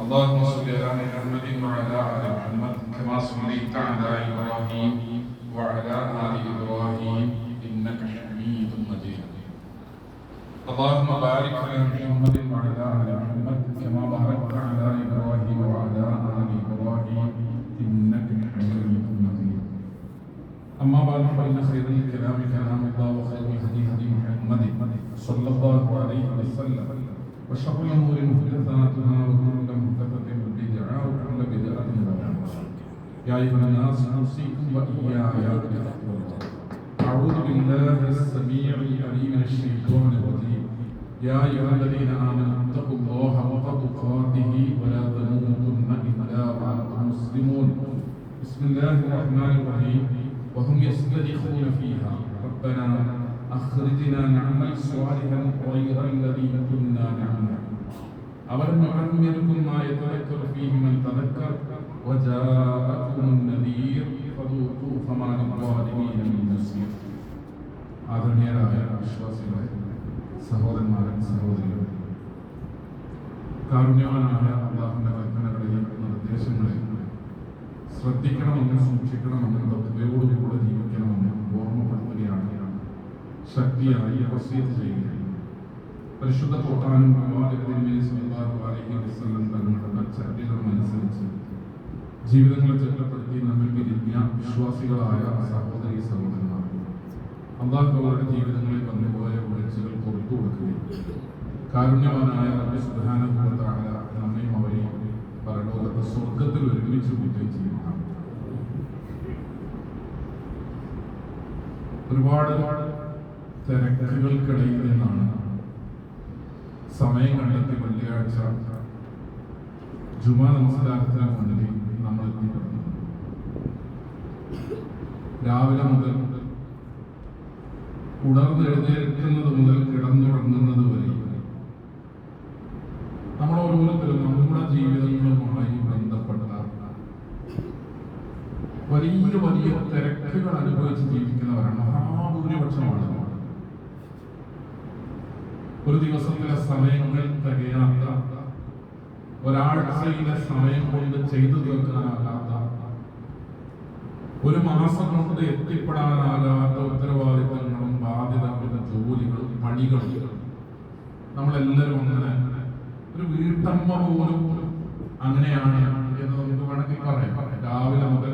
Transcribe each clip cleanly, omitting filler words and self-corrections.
اللهم صل على محمد وعلى آل محمد كما صليت على إبراهيم وعلى آل إبراهيم إنك حميد مجيد. اللهم بارك على محمد وعلى آل محمد كما باركت على إبراهيم وعلى آل إبراهيم إنك حميد مجيد. أما بعد فإن خير الكلام كلام الله وخير الهدي هدي محمد صلى الله عليه وسلم وشر الأمور محدثاتها وكل محدثة بدعة وكل بدعة ضلالة. يا أيها الناس أوصيكم وإياي بتقوى الله. أعوذ بالله السميع العليم من الشيطان الرجيم. يا أيها الذين آمنوا اتقوا الله حق تقاته ولا تموتن إلا وأنتم مسلمون. بسم الله الرحمن الرحيم. وهم يسترخون فيها ربنا أخرجنا نعمل صالحا غير الذي كنا نعمل. أولم نعمركم ما يتذكر فيه من تذكر وجاءكم النذير فذوقوا فما للظالمين من نصير. ആദരണീയരായ വിശ്വാസികളെ, സഹോദരന്മാരെ, സഹോദരികളെ, കാരുണ്യവാനായ അല്ലാഹുവിന്റെ കൽപ്പനകളെയും നിർദ്ദേശങ്ങളെയും ശ്രദ്ധിക്കണമെന്നും സൂക്ഷിക്കണമെന്നും തത്വയോടുകൂടെ ജീവിക്കണമെന്നും ഓർമ്മപ്പെടുത്തുകയാണ് ശക്തിയായി വസിയത്ത് ചെയ്യുകയാണ്. പരിശുദ്ധ ഖുർആനും പ്രവാചകൻ സല്ലല്ലാഹു അലൈഹി വസല്ലം തങ്ങളുടെ ചര്യകളനുസരിച്ച് ജീവിതങ്ങളെ ചിട്ടപ്പെടുത്തി നമ്മിൽ പിരിഞ്ഞ വിശ്വാസികളായ സഹോദരീ സഹോദരന്മാർ, അല്ലാഹു അവരുടെ ജീവിതങ്ങളിൽ വന്നുപോയ വീഴ്ചകൾ പുറത്തു കൊടുക്കുകയും കാരുണ്യവാനായ റബ്ബ് സുബ്ഹാനഹു വ തആല നമ്മയും അവരെയും പരലോകത്ത് സ്വർഗ്ഗത്തിൽ ഒരുമിച്ച് കൂട്ടുകയും ചെയ്യുക. ഒരുപാട് തിരക്കുകൾക്കിടയിൽ നിന്നാണ് സമയം കണ്ടെത്തി വെള്ളിയാഴ്ച ജുമാ നമസ്കാരത്തിന് വേണ്ടി നമ്മൾ എത്തിപ്പെടുന്നത്. രാവിലെ മുതൽ ഉണർന്നെഴുന്നേൽക്കുന്നത് മുതൽ കിടന്നുറങ്ങുന്നത് വരെ നമ്മൾ ഓരോരുത്തരും നമ്മുടെ ജീവിതങ്ങളുമായി ബന്ധപ്പെട്ട വലിയ വലിയ തിരക്കുകൾ അനുഭവിച്ച് ജീവിക്കുന്നവരാണ് മഹാഭൂരിപക്ഷമാണ്. ഒരു ദിവസത്തിലെ സമയങ്ങൾ തികയാത്ത, ഒരാഴ്ചയിലെ സമയം കൊണ്ട് ചെയ്തു തീർക്കാനാകാത്ത, ഒരു മാസം കൊണ്ട് എത്തിപ്പെടാനാകാത്ത ഉത്തരവാദിത്തങ്ങളും ബാധ്യതകളും ജോലികളും പണികളും നമ്മളെല്ലാവരും അങ്ങനെ, ഒരു വീട്ടമ്മ പോലും അങ്ങനെയാണ് എന്ന് നമുക്ക് വേണമെങ്കിൽ പറയാം. രാവിലെ മുതൽ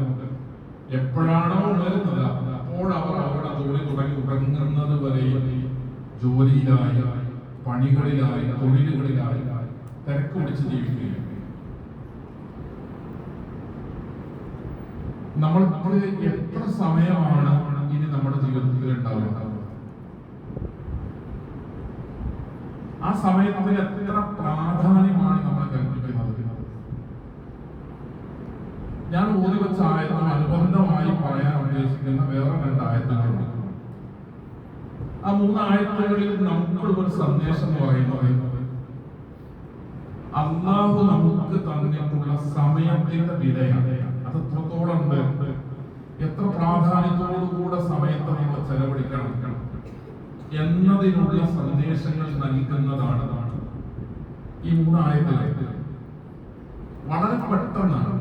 എപ്പോഴാണോ ഉണരുന്നത് അപ്പോഴവർ അവരുടെ ജോലി തുടങ്ങി ഉറങ്ങുന്നത് വരെ ജോലിയിലായി, പണികളിലായി, തൊഴിലുകളിലായി തിരക്ക് പിടിച്ച് ജീവിക്കുകയാണ്. നമ്മൾ എത്ര സമയമാണ് ഇനി നമ്മുടെ ജീവിതത്തിൽ ഉണ്ടാവുക? ആ സമയത്തിന് എത്ര പ്രാധാന്യമാണ് നമ്മൾ കൽപ്പിക്കുന്നത്? ഞാൻ ഊതി വെച്ച ആയത്തും അനുബന്ധമായി പറയാൻ ഉദ്ദേശിക്കുന്ന വേറെ രണ്ട് ആയത്തുകളുണ്ട്. ആ മൂന്ന് ആയത്തുകളിൽ നമുക്കുള്ള ഒരു സന്ദേശം എന്ന് പറയുന്നത് അല്ലാഹു നമുക്ക് തന്നിട്ടുള്ള സമയത്തിന്റെ വിലയാണ്. അത് എത്രത്തോളം ഉണ്ട്, എത്ര പ്രാധാന്യത്തോടുകൂടെ സമയത്ത് നമ്മൾ ചെലവഴിക്കണം എന്നതിനുള്ള സന്ദേശങ്ങൾ നൽകുന്നതാണ് ഈ മൂന്ന് ആയത്തുകൾ. വളരെ പെട്ടെന്നാണ്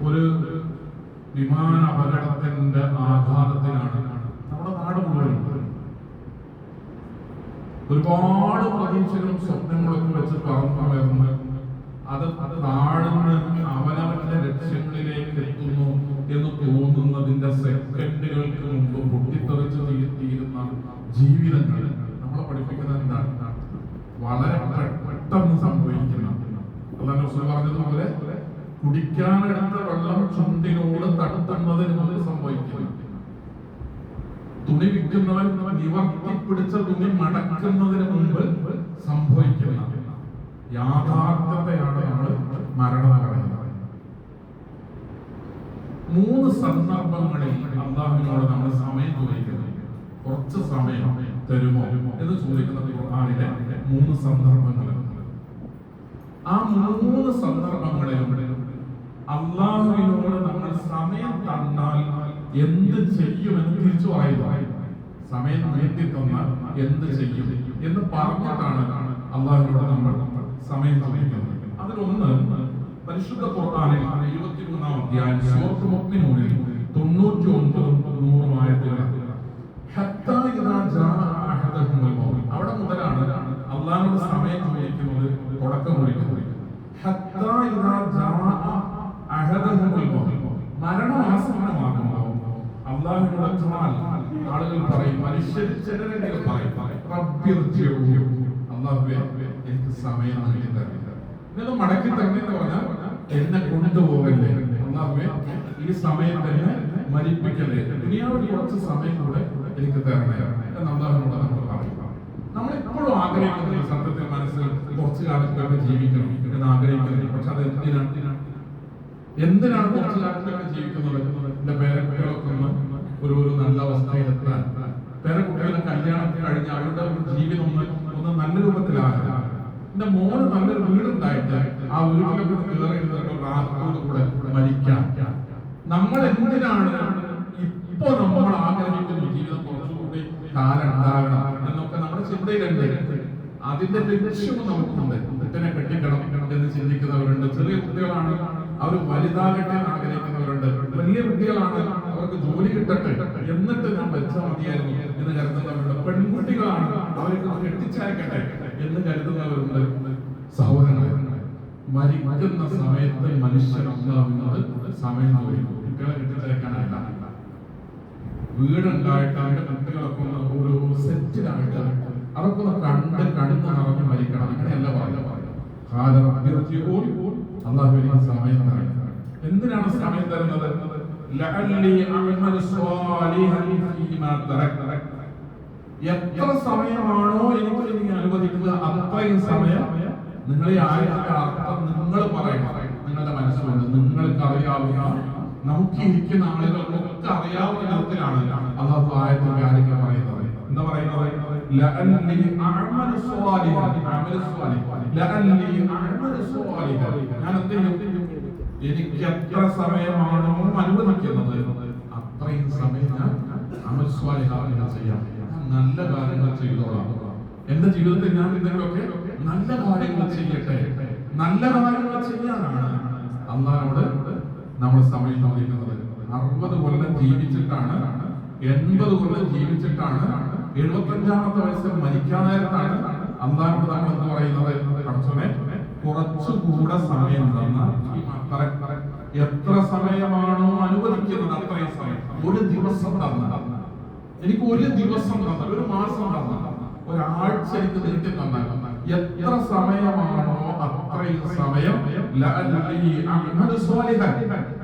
ഒരു വിമാന അപകടത്തിന്റെ ആഘാതത്തിനാണ് നമ്മുടെ നാട് മുഴുവൻ ഒരുപാട് പ്രതീക്ഷകളും സ്വപ്നങ്ങളൊക്കെ വെച്ച് പറന്നു വരുന്ന, അത് താഴ്ന്ന് അവനവന്റെ ലക്ഷ്യങ്ങളിലേക്ക് എത്തുന്നു എന്ന് തോന്നുന്നതിന്റെ സെക്കൻഡുകൾക്ക് മുമ്പ് പൊട്ടിത്തെറിച്ച് തീരുന്ന ജീവിതങ്ങൾ നമ്മളെ പഠിപ്പിക്കുന്നത് എന്താണ്? വളരെ പെട്ടെന്ന് സംഭവിക്കുന്ന, അല്ലാഹു പറഞ്ഞതുപോലെ കുടിക്കാനെടുത്ത വെള്ളം ചുണ്ടിനോട് തട്ടുന്നതിന് മുമ്പ് സംഭവിക്കുന്നു. തുണി വിൽക്കുന്നവൻ നിവർത്തിപ്പിടിച്ച തുണി മടക്കുന്നതിന് മുമ്പ് സംഭവിക്കുന്ന യാഥാർത്ഥ്യത്തെയാണ് നമ്മൾ മരണം പറയുന്നത്. മൂന്ന് സന്ദർഭങ്ങളിൽ അല്ലാഹുവിനോട് നമ്മൾ സമയം ചോദിക്കുന്നത്, കുറച്ച് സമയം തരുമോ എന്ന് ചോദിക്കുന്നത് ഖുർആനിലെ മൂന്ന് സന്ദർഭങ്ങളുണ്ട്. ആ മൂന്ന് സന്ദർഭങ്ങളിലും അല്ലാഹുവിനോട് നമ്മൾ സമയം തന്നാൽ എന്ത് ചെയ്യുമെന്ന് തിരിച്ചു പറയുക. സമയം നീട്ടി തന്നാൽ എന്ത് ചെയ്യും എന്ന് പറഞ്ഞിട്ടാണ് അല്ലാഹുവിനോട് നമ്മൾ സമയം ചോദിക്കുന്നത്. അതിലൊന്ന് പരിശുദ്ധ ഖുർആനിൽ 23-ാം അധ്യായം സൂറത്തുൽ മുഅ്മിനൂനിൽ 99-100 ആയത്തുകൾ അവിടെ മുതലാണ് അള്ളാഹുവിന്റെ സമയം ചോദിക്കുന്നത്, തുടക്കം കുറിക്കുന്നത്. മരണം ആസന്നമാകുമ്പോൾ അള്ളാഹുവിനോട് ആളുകൾ പറയും, മനുഷ്യർ ചിലരെങ്കിലും പറയും, അള്ളാഹുവേ എനിക്ക് സമയം നൽകി തരില്ല, ഇതൊന്ന് മടക്കി തന്നെ പറഞ്ഞാൽ എന്നെ കൊണ്ടുപോകല്ലേ, അള്ളാഹുവേ ഈ സമയം തന്നെ മരിപ്പിക്കല്ലേ, ദുനിയാവിൽ കുറച്ച് സമയം കൂടെ എനിക്ക് തരണേ എന്ന് അള്ളാഹുവിനോട് നമ്മൾ പറയും. നമ്മൾ എപ്പോഴും ആഗ്രഹിക്കുന്നത് സത്യത്തിൽ മനസ്സിൽ കുറച്ചു കാലത്തൊക്കെ ജീവിക്കണം എന്ന് ആഗ്രഹിക്കുന്നത്. പക്ഷെ അത് എന്തിനാണ് കുറച്ചു കാലത്തൊക്കെ ജീവിക്കുന്നത്? എന്റെ പേരക്കുട്ടികളൊക്കെ ഒരു നല്ല അവസ്ഥയിലെത്താൻ, പേരക്കുട്ടികളുടെ കല്യാണം കഴിഞ്ഞ് അവരുടെ ജീവിതം ഒന്ന് നല്ല രൂപത്തിലാകുക, എന്റെ മോന് നല്ലൊരു വീടുണ്ടായിട്ട് ആ വീട്ടിലൊക്കെ കയറിയിരുന്നൂടെ മരിക്കാം. നമ്മൾ എന്തിനാണ് ഇപ്പോ നമ്മൾ ആഗ്രഹിക്കുന്ന ജീവിതം കുറച്ചുകൂടി കാലം ഉണ്ടാകണം എന്നൊക്കെ നമ്മുടെ ചിന്തയിലുണ്ട്. അതിന്റെ ലക്ഷ്യവും നമുക്കുണ്ട്. കുട്ടിനെ കെട്ടിക്കണം എന്ന് ചിന്തിക്കുന്നവരുണ്ട്. ചെറിയ കുട്ടികളാണ് അവർ വലുതാകട്ടെ എന്ന് ആഗ്രഹിക്കുന്നവരുണ്ട്. വലിയ കുട്ടികളാണ് അവർക്ക് ജോലി കിട്ടട്ടെ എന്നിട്ട് ഞാൻ വെച്ചാൽ മതിയായിരുന്നു എന്ന് കരുതുന്നവരുണ്ട്. പെൺകുട്ടികളാണ് അവർക്ക് കെട്ടിച്ചയക്കട്ടെ എന്ന് കരുതുന്നവരുണ്ട്. സഹോദരങ്ങളെ, മരിക്കുന്ന സമയത്ത് മനുഷ്യൻ അല്ലാവുന്നത് സമയം ചോദിക്കും. കുട്ടികളെ കെട്ടിച്ചയക്കാനല്ല, വീടുണ്ടായിട്ട് അവരുടെ കുട്ടികളൊക്കെ ഒരു സെറ്റിലായിട്ട് അതൊക്കെ ഒന്ന് കണ്ണ് നിറഞ്ഞ് മരിക്കണം. അങ്ങനെയല്ല പറയുന്നത്. അള്ളാഹു എനിക്ക് സമയം തരണം. എന്തിനാണ് സമയം തരുന്നത്? എത്ര സമയമാണോ എനിക്ക് ഇനി അനുവദിക്കുക അത്രയും സമയം നിങ്ങൾ ഈ ആയത്തിന്റെ അർത്ഥം നിങ്ങൾ പറയണം. നിങ്ങളുടെ മനസ്സുകൊണ്ട് നിങ്ങൾക്ക് അറിയാവുന്ന, നമുക്ക് ഇരിക്കുന്ന ആളുകൾക്കൊക്കെ അറിയാവുന്ന വിധത്തിലാണ് അള്ളാഹു ആയത്തിന്റെ കാര്യങ്ങൾ പറയുന്നത്. എന്താ പറയുന്നത്? ഞാൻ എനിക്ക് എത്ര സമയമാണോ അനുവദിക്കുന്നത് അത്രയും സമയം ഞാൻ അമൽ സ്വാലിഹാത്തുകൾ ചെയ്യാം, നല്ല കാര്യങ്ങൾ ചെയ്തോളാം. എന്റെ ജീവിതത്തിൽ ഞാൻ എന്തെങ്കിലുമൊക്കെ നല്ല കാര്യങ്ങൾ ചെയ്യട്ടെ. നല്ല കാര്യങ്ങൾ ചെയ്യാനാണ് അള്ളാഹുവോട് നമ്മൾ സമയം ചോദിക്കുന്നത്. 60 കൊല്ലം ജീവിച്ചിട്ടാണ്, 80 കൊല്ലം ജീവിച്ചിട്ടാണ്, 75-ാമത്തെ വയസ്സിൽ മരിക്കാൻ നേരത്താണ് അള്ളാഹുവോട് നമ്മൾ എന്ന് പറയുന്നത്, കർച്ചനെ കുറച്ചുകൂടെ സമയം തന്ന, എത്ര സമയമാണോ അനുവദിക്കുന്നത് അത്രയും സമയം. ഒരു ദിവസം തന്ന, എനിക്ക് ഒരു ദിവസം തന്ന, ഒരു മാസം തന്ന, ഒരാഴ്ച എനിക്ക് നീട്ടി തന്ന, എത്ര സമയമാണോ അത്രയും സമയം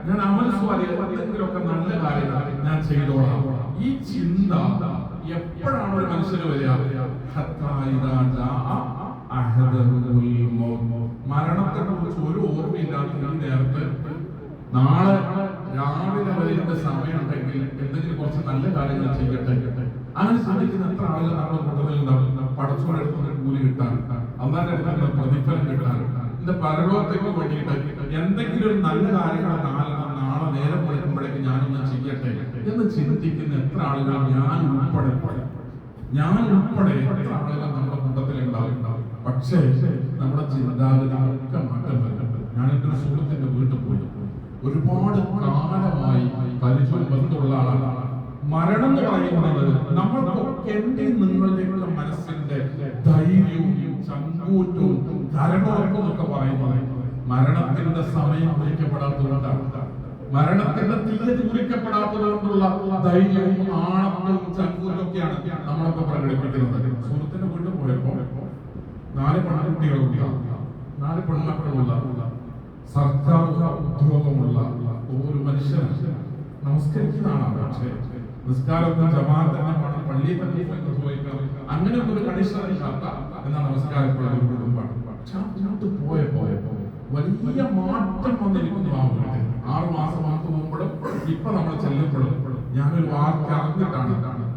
ഞാൻ അമൽ സ്വാലിഹ് എന്തെങ്കിലുമൊക്കെ നല്ല കാര്യങ്ങൾ ഞാൻ ചെയ്തോളാം. ഈ ചിന്ത എപ്പോഴാണ് ഒരു മനുഷ്യന് വരിക? മരണത്തെ കുറിച്ച് ഒരു ഓർമ്മയില്ലാത്ത നേരത്തെ നാളെ രാവിലെ വരെ എന്റെ സമയം ഉണ്ടെങ്കിൽ എന്തെങ്കിലും കുറച്ച് നല്ല കാര്യങ്ങൾ ചെയ്യട്ടെ, അങ്ങനെ ചിന്തിക്കുന്ന എത്ര ആളുകൾ നമ്മുടെ കൂട്ടത്തിലുണ്ടാവും. പടച്ചോടെടുക്കുന്ന കൂലി കിട്ടാൻ, അള്ളാന്റെ അടുത്തുള്ള പ്രതിഫലം കിട്ടാൻ, എന്റെ പരലോകത്തേക്ക് വേണ്ടിയിട്ട് എന്തെങ്കിലും ഒരു നല്ല കാര്യങ്ങൾ നാളെ നേരം വിളിക്കുമ്പോഴേക്ക് ഞാനൊന്ന് ചെയ്യട്ടെ എന്ന് ചിന്തിക്കുന്ന എത്ര ആളുകൾ, ഞാൻ ഉൾപ്പെടെ എത്ര ആളുകൾ നമ്മുടെ കൂട്ടത്തിലുണ്ടാവും. പക്ഷേ നമ്മുടെ ചിന്താഗതികളൊക്കെ മാറ്റം വരുന്നുണ്ട്. ഞാനെന്റെ ഒരു സുഹൃത്തിന്റെ വീട്ടിൽ പോയി, ഒരുപാട് കാലമായി പരിചയം ബന്ധമുള്ള ആളാണ്. മരണം എന്ന് പറയുന്നത് നമ്മൾക്കൊക്കെ നിങ്ങളുടെയൊക്കെ മനസ്സിന്റെ ധൈര്യവും ചങ്കൂറ്റവും ധരണവും ഒക്കെ പറയുന്നത് മരണത്തിന്റെ സമയം കുറിക്കപ്പെടാത്തതുകൊണ്ടാണ്. മരണത്തിന്റെ തീയതി കുറിക്കപ്പെടാത്തത് കൊണ്ടുള്ള ധൈര്യവും ആണവും ചങ്കൂറ്റൊക്കെയാണ് നമ്മളൊക്കെ പ്രകടിപ്പിക്കുന്നത്. സുഹൃത്തിന്റെ വീട്ടിൽ പോയപ്പോ 4 പെൺകുട്ടികളുള്ള, 4 പെൺമക്കളുള്ള, സർക്കാർ ഉദ്യോഗമുള്ള ഒരു മനുഷ്യനാണ്. നമസ്കരിക്കുന്നതാണ്. പക്ഷേ നിസ്കാരത്തിന് ജമാഅത്തിന് പള്ളിയിൽ തന്നെ ചോദിക്കണം, അങ്ങനെ ഒരു കണിഷ്ഠയില്ലാത്ത എന്നാ നമസ്കാരപ്പെടുന്ന ഒരു കുടുംബമാണ്. പോയപ്പോ വലിയ മാറ്റം വന്നിരിക്കുന്നു ആ വീട്ടിൽ. 6 മാസമാർക്ക് മുമ്പോഴും ഇപ്പൊ നമ്മൾ ചെല്ലുമ്പോഴും ഞാനൊരു വാർത്ത അറിഞ്ഞിട്ടാണ്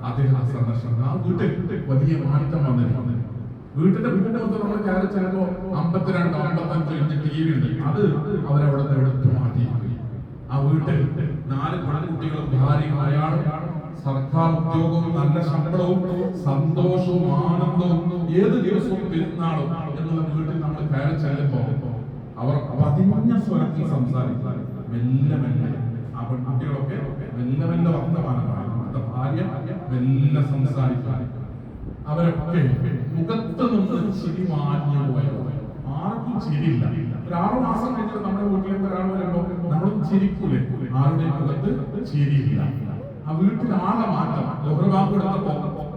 അദ്ദേഹം സന്ദർശനം. ആ വീട്ടിൽ വലിയ മാറ്റം വന്നിരിക്കുന്നത്. വീട്ടിന്റെ വീട്ടിനകത്ത് നമ്മൾ കയറി ചിലപ്പോ 52, 55 ഇഞ്ച് TV ഉണ്ട്. അത് അവരവിടെ എടുത്തു മാറ്റി. ആ വീട്ടിൽ 4 പെൺകുട്ടികളും ഭാര്യയും അയാളും, സർക്കാർ ഉദ്യോഗവും നല്ല ശമ്പളവും സന്തോഷവും ആനന്ദവും ഏത് ദിവസവും പെരുന്നാളും എന്നുള്ള വീട്ടിൽ നമ്മൾ കയറി ചെല്ലുമ്പോൾ അവർ പതിമഞ്ഞ സ്വരത്തിൽ സംസാരിക്കും. മെല്ലെ മെല്ലെ ആ പെൺകുട്ടികളൊക്കെ മെല്ലെ മെല്ലെ വർത്തമാനമാണ്. നമ്മുടെ ഭാര്യ മെല്ലെ സംസാരിക്കാൻ. അവരൊക്കെ മുഖത്ത് നിന്ന് ചിരി മാഞ്ഞു പോയോ? ആർക്കും ചിരിയില്ല. ഒരു 6 മാസം കഴിഞ്ഞിട്ട് നമ്മുടെ വീട്ടിലേക്ക് ഒരാൾ വരുമ്പോൾ നമ്മളും ചിരിക്കൂലേ? ആരുടെയും മുഖത്ത് ചിരിയില്ല. ആ വീട്ടിൽ ആളെ മാറ്റം. ലോഹർ ബാങ്ക് കൊടുത്തപ്പോ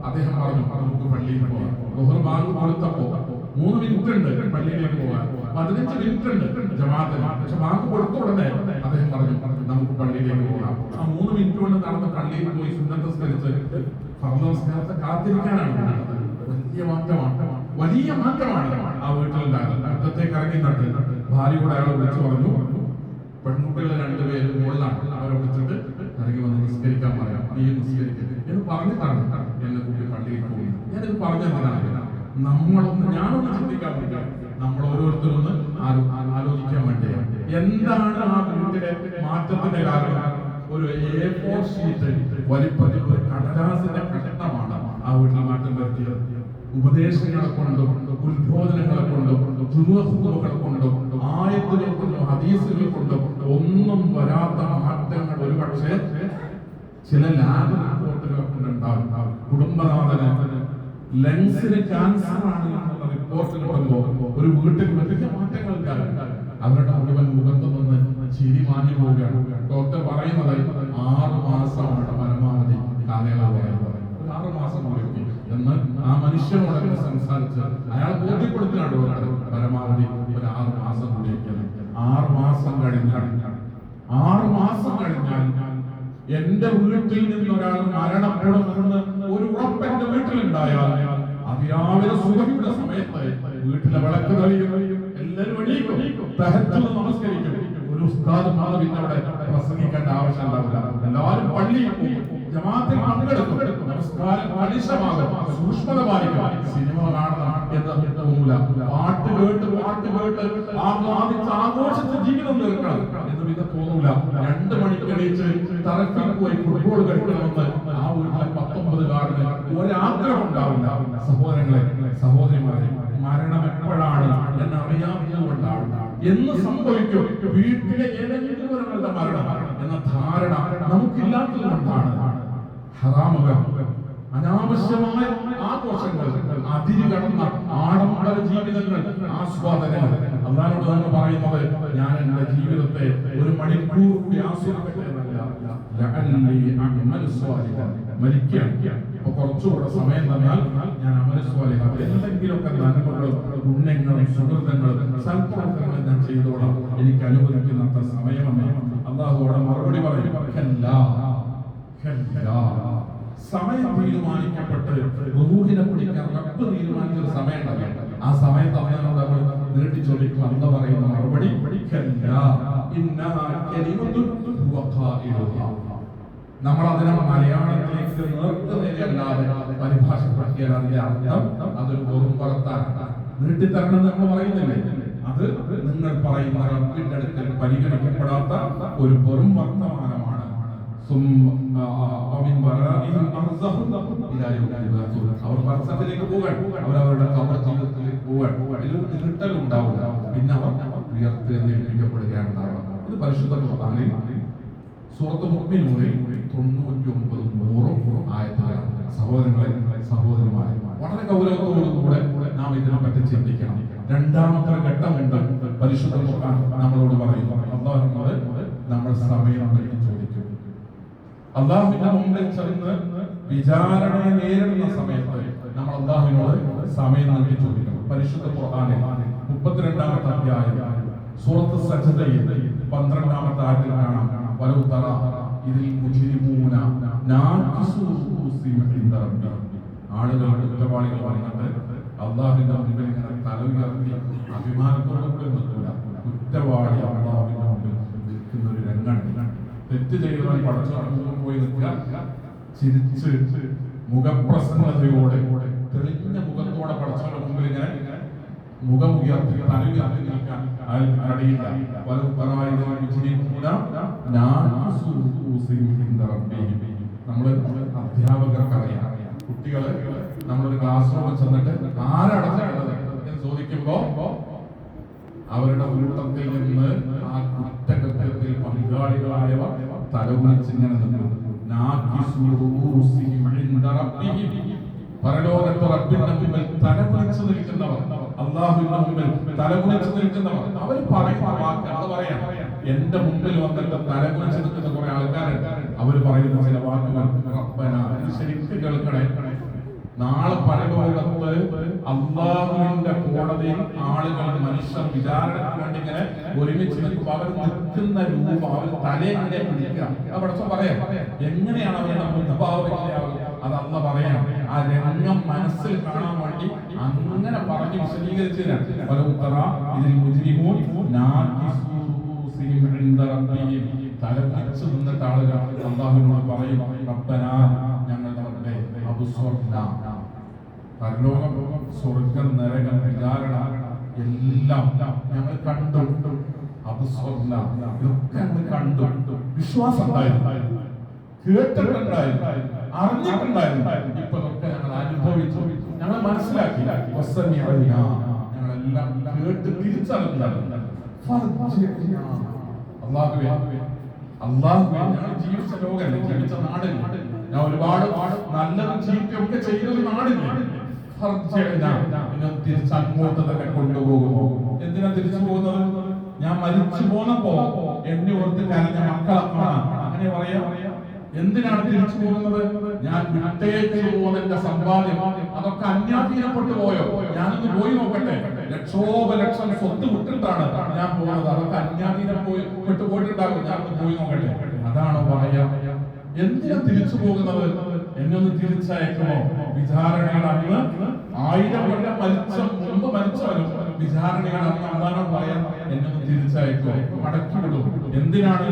അദ്ദേഹം പറഞ്ഞു നമുക്ക് പള്ളിയിൽ പോകാം. ലോഹർ ബാങ്ക് കൊടുത്തപ്പോ 3 മിനിറ്റ് ഉണ്ട് പള്ളിയിലേക്ക് പോകാൻ, 15 മിനിറ്റ് ഉണ്ട് ജമാഅത്തിന്. പക്ഷെ ബാങ്ക് കൊടുത്ത ഉടനെ അദ്ദേഹം പറഞ്ഞു നമുക്ക് പള്ളിയിലേക്ക് പോകാം. ആ 3 മിനിറ്റ് കൊണ്ട് നടന്ന് പള്ളിയിൽ പോയി സുന്നത്ത് നിസ്കരിച്ച് ഫർദ് നമസ്കാരത്തെ കാത്തിരിക്കാനാണ്. വലിയ മാറ്റമാണ് ആ വീട്ടിലുണ്ടായത്. മുറ്റത്തേക്ക് ഇറങ്ങി നട്ട് ഭാര്യയോട് അയാൾ വിളിച്ചു പറഞ്ഞു, പെൺകുട്ടികളെ 2 പേര് മുകളിലാണ്, അവരെ വിളിച്ചിട്ട് ഇറങ്ങി വന്ന് നിസ്കരിക്കാൻ പറയാം, നീ നിസ്കരിക്കരുത് എന്ന് പറഞ്ഞിട്ടാണ് എന്നെ കുട്ടി പള്ളിയിൽ പോയി. ഞാനിത് പറഞ്ഞതിനാണ് ഞാനൊന്ന് ചിന്തിക്കാൻ വേണ്ടി, നമ്മൾ ഓരോരുത്തരൊന്ന് ആലോചിക്കാൻ വേണ്ടി എന്താണ് ആ വീട്ടിലെ മാറ്റത്തിന്റെ കാരണം. ഒരു A4 ഷീറ്റ് വലിപ്പത്തിൽ ഒരു കടലാസിന്റെ കഷണമാണ് ആ വീട്ടിൽ മാറ്റം വരുത്തിയത്. ഉപദേശങ്ങളെ കൊണ്ടും ഉത്ബോധനങ്ങളെ കൊണ്ടും ഹുതുബകളെ കൊണ്ടും ആയത്തുകൾ കൊണ്ടും ഹദീസുകൾ കൊണ്ടും ഒന്നും വരാത്ത മാറ്റങ്ങൾ ഒരുപക്ഷെ ചില ലാബ് റിപ്പോർട്ടുകൾ കൊണ്ടുണ്ടാവും. കുടുംബനാഥന് ലങ്സിന് ക്യാൻസർ ആണ് എന്നുള്ള റിപ്പോർട്ട് കിട്ടുമ്പോൾ ഒരു വീട്ടിൽ വലിയ മാറ്റങ്ങൾ ഉണ്ടാകും. അവരുടെ മുഴുവൻ മുഖത്ത് നിന്ന് ചിരി മാഞ്ഞു പോവുകയാണ്. ഡോക്ടർ പറയുന്നത് 6 മാസമാണ് പരമാവധി കാലയളവ്. 6 മാസം എന്ന് ആ മനുഷ്യനോട് സംസാരിച്ച് അയാൾ ബോധ്യപ്പെടുത്തിയാണ് പരമാവധി ഒരു 6 മാസം കൂടിയിരിക്കുന്നത്. 6 മാസം കഴിഞ്ഞാൽ 6 മാസം കഴിഞ്ഞാൽ എന്റെ വീട്ടിൽ നിന്ന് ഒരാൾ മരണപ്പെടുമെന്ന് ഒരു ഉറപ്പ് എന്റെ വീട്ടിലുണ്ടായാൽ അതിരാവിലെ സുബഹിയുടെ സമയത്ത് വീട്ടിലെ വിളക്ക് തെളിയും, എല്ലാവരും എണീക്കും, തഹജ്ജുദ് നമസ്കരിക്കും. ഒരു ഉസ്താദ് പിന്നെ അവിടെ പ്രസംഗിക്കേണ്ട ആവശ്യം ഉണ്ടാവില്ല. എല്ലാവരും പള്ളിയിൽ പോകും, ജമാഅത്തിൽ പങ്കെടുക്കും, നമസ്കാരം കണിശമാകും, സൂക്ഷ്മത പാലിക്കും. സിനിമ കാണണം എന്ന് തോന്നൂല. പാട്ട് കേട്ട് ആഹ്ലാദിച്ച് ആഘോഷിച്ച് ജീവിതം തീർക്കണം എന്ന് ഇത് തോന്നൂല. 2 മണിക്ക് എണീച്ച് തറക്കിൽ പോയി ഫുട്ബോൾ കളിക്കണമെന്ന് ആ വീട്ടിലെ 19-കാരന് ഒരാഗ്രഹം ഉണ്ടാവില്ല. സഹോദരങ്ങളെ, സഹോദരിമാരെ, മരണം എപ്പോഴാണ് എന്നറിയാവുന്നതുകൊണ്ടാണ്. എന്ന് സംഭവിക്കും വീട്ടിലെ ഏതെങ്കിലും ഒരാളുടെ മരണം എന്ന ധാരണ നമുക്കില്ലാത്തത് കൊണ്ടാണ് ഹറാമുകൾ, അനാവശ്യമായ ആഘോഷങ്ങൾ, അതിര് കടന്ന ആഡംബര ജീവിതങ്ങൾ, ആസ്വാദനങ്ങൾ. അല്ലാഹുവോട് നമ്മൾ പറയുന്നത് ഞാൻ എന്റെ ജീവിതത്തെ ഒരു മണിക്കൂർ കൂടി ആസ്വദിക്കട്ടെ എന്നല്ല, മരിക്കാൻ ഇപ്പൊ കുറച്ചുകൂടെ സമയം തന്നാൽ ഞാൻ അമലസ്വാലിഹ എന്തെങ്കിലുമൊക്കെ നന്മകളും പുണ്യങ്ങളും സുഹൃത്തുക്കളും സൽപ്രവർത്തനങ്ങളും ഞാൻ ചെയ്തോളാം, എനിക്ക് അനുവദിക്കുന്ന സമയമെന്ന് അല്ലാഹുവോട് മറുപടി പറയും. സമയം തീരുമാനിക്കപ്പെട്ട് റൂഹിനെ പിടിക്കാൻ റബ്ബ് തീരുമാനിച്ചൊരു സമയം ഉണ്ടല്ലോ, ആ സമയത്ത് നമ്മൾ നീട്ടി ചോദിക്കും. അന്ന് പറയുന്ന മറുപടി നമ്മൾ അതിനെ മലയാളത്തിലേക്ക് നേർക്കുനേരല്ലാതെ പരിഭാഷപ്പെടുത്തിയാൽ അതിന്റെ അർത്ഥം അതൊരു വെറും പുറത്താണ്. നീട്ടിത്തരണം നമ്മൾ പറയുന്നില്ലേ, അത് നിങ്ങൾ പറയുന്ന റബ്ബിന്റെ അടുക്കൽ പരിഗണിക്കപ്പെടാത്ത ഒരു വെറും വർത്തമാനമാണ്. അവർ വർഷത്തിലേക്ക് പോകാൻ, അവരവരുടെ കബർ ജീവിതത്തിലേക്ക് പോകാൻ, അതിലൊരു നീട്ടലും ഉണ്ടാവില്ല. പിന്നെ അവർ ഉയർത്തെഴുന്നേൽപ്പിക്കപ്പെടുകയാണ്. ഇത് പരിശുദ്ധ ഖുർആനിൽ സൂറത്ത് മുഅ്മിനൂനിൽ 99-100 ആയത്തുകളാണ്. സഹോദരങ്ങളെ, സഹോദരിമാരെ, വളരെ ഗൗരവത്തോടുകൂടെ നാം ഇതിനെപ്പറ്റി ചിന്തിക്കണം. രണ്ടാമത്തെ ഘട്ടമുണ്ട്. പരിശുദ്ധ ഖുർആൻ നമ്മളോട് പറയും, അല്ലാഹുവോട് നമ്മൾ സമയം വേണ്ടി ചോദിക്കും. അല്ലാഹുവിന്റെ മുമ്പിൽ ചെന്ന് വിചാരണയെ നേരിടുന്ന സമയത്ത് നമ്മൾ അല്ലാഹുവിനോട് സമയം നൽകി ചോദിക്കണം. പരിശുദ്ധ ഖുർആനിൽ 32-ാമത്തെ അധ്യായം സൂറത്ത് സജ്ദയിൽ 12-ാമത്തെ ആയത്തിൽ കാണാം, വലൗ തറ ഇതിൽ മുജ്രിമൂന നാകിസു റൂസിഹിം ഇൻദ റബ്ബിഹിം. ആളുകൾ കുറ്റവാളികൾ വന്നിട്ട് അല്ലാഹുവിന്റെ മുമ്പിൽ ഇങ്ങനെ തല ഉയർത്തി അഭിമാനത്തോടെ കൂടെ നിൽക്കില്ല. കുറ്റവാളി അല്ലാഹുവിന്റെ മുമ്പിൽ നിൽക്കുന്ന ഒരു രംഗമാണ്. തെറ്റ് ചെയ്യുന്നവൻ പടച്ചവന്റെ പോയി നിൽക്കുക, ചിരിച്ച് മുഖപ്രസന്നതയോടെ തെളിഞ്ഞ മുഖത്തോടെ പടച്ചവന്റെ മുമ്പിൽ ഇങ്ങനെ മുഖം ഉയർത്തി തല ഉയർത്തി നിൽക്കാൻ കഴിയില്ല. നമ്മള് അധ്യാപകർക്കറിയാം, കുട്ടികള് നമ്മളൊരു ക്ലാസ് റൂമിൽ ചെന്നിട്ട് ആരാ പറയുമ്പോ അവരുടെ കൂട്ടത്തിൽ നിന്ന് ആ കുറ്റകൃത്യത്തിൽ പങ്കാളികളായവർ തലകുനിച്ചിങ്ങനെ നിന്നു. പരലോകത്ത് റബ്ബിന്റെ മുമ്പിൽ തലകുനിച്ചു നിൽക്കുന്നവർ, അള്ളാഹുവിന്റെ മുമ്പിൽ തലകുനിച്ചു നിൽക്കുന്നവർ, അവർ പറയുന്ന വാക്ക് അത് പറയാം. എന്റെ മുമ്പിൽ വന്നിട്ട് തലകുനിച്ച് നിൽക്കുന്ന കുറെ ആൾക്കാരുണ്ട്. അവർ പറയുന്ന ചില വാക്കുകൾ റബ്ബനാ, ശരിക്കും കേൾക്കണേ. നാളെ പരലോകത്ത് അള്ളാഹുവിന്റെ കോടതിയിൽ ആളുകൾ, മനുഷ്യർ വിചാരണയ്ക്ക് വേണ്ടി ഇങ്ങനെ ഒരുമിച്ച് നിൽക്കുമ്പോൾ അവർ നിൽക്കുന്ന രൂപം, അവർ തലയെങ്ങനെ പിടിക്കുക, അവിടെ പറയാം. എങ്ങനെയാണ് അവരുടെ മുഖഭാവമില്ലാവുക, അത് അല്ല പറയാം. ആ രംഗം മനസ്സിൽ കാണാൻ വേണ്ടി അങ്ങനെ പറഞ്ഞ് വിശദീകരിച്ചില്ല. തലകുനിച്ച് നിന്നിട്ട് ആളുകൾ അള്ളാഹുവിനോട് പറയും, റബ്ബനാ, ഞങ്ങളുടെ റബ്ബേ, അബ്സ്വർനാ, പരലോകം, സ്വർഗ്ഗം, നരകം, വിചാരണ എല്ലാം ഞങ്ങൾ കണ്ടു. അബ്സ്വർനാ, ഇതൊക്കെ ഞങ്ങൾ കണ്ടു. വിശ്വാസം ഉണ്ടായിരുന്നു, കേട്ടിട്ടുണ്ടായിരുന്നു, അറിഞ്ഞിട്ടുണ്ടായിരുന്നു. ഇപ്പൊ ഇതൊക്കെ ഞങ്ങൾ അനുഭവിച്ചു, ഞങ്ങൾ മനസ്സിലാക്കി. ഞങ്ങളെല്ലാം കേട്ട് തിരിച്ചറിഞ്ഞിട്ടുണ്ട്. അള്ളാഹുവേ, ഞങ്ങൾ ജീവിച്ച ലോകമല്ലേ, ജീവിച്ച നാടില്ല, ഞാൻ ഒരുപാട് നല്ലതും ചീത്തയൊക്കെ ചെയ്തൊരു നാടില്ല. തിരിച്ചങ്ങോട്ട് തന്നെ കൊണ്ടുപോകുമോ? എന്തിനാ തിരിച്ചു പോകുന്നത്? ഞാൻ മരിച്ചു പോന്നപ്പോ എന്നെ ഓർത്ത് കരഞ്ഞ മക്കളാണ്, അങ്ങനെ പറയാ. എന്തിനാണ് തിരിച്ചു പോകുന്നത്? ഞാൻ വിട്ടേക്ക് പോകുന്നതിന്റെ സമ്പാദ്യം അതൊക്കെ അന്യാധീനപ്പെട്ടു പോയോ? ഞാനൊന്ന് പോയി നോക്കട്ടെ. ലക്ഷോപലക്ഷം സ്വത്ത് വിട്ടിട്ടാണ് ഞാൻ പോകുന്നത്. അതൊക്കെ അന്യാധീനം പോയിട്ടുണ്ടാകും. ഞാനൊന്ന് പോയി നോക്കട്ടെ. അതാണോ പറയാ? എന്തിനാ തിരിച്ചു പോകുന്നത്? എന്നെ ഒന്ന് തിരിച്ചയക്കുമോ? വിചാരണകൾ അന്ന് 1000 കൊല്ലം മുമ്പ് മരിച്ചവരും വിചാരണകൾ അന്ന് അതാണോ പറയാ? എന്നെ ഒന്ന് തിരിച്ചയക്കുമോ? മടക്കി വിടും. എന്തിനാണ്?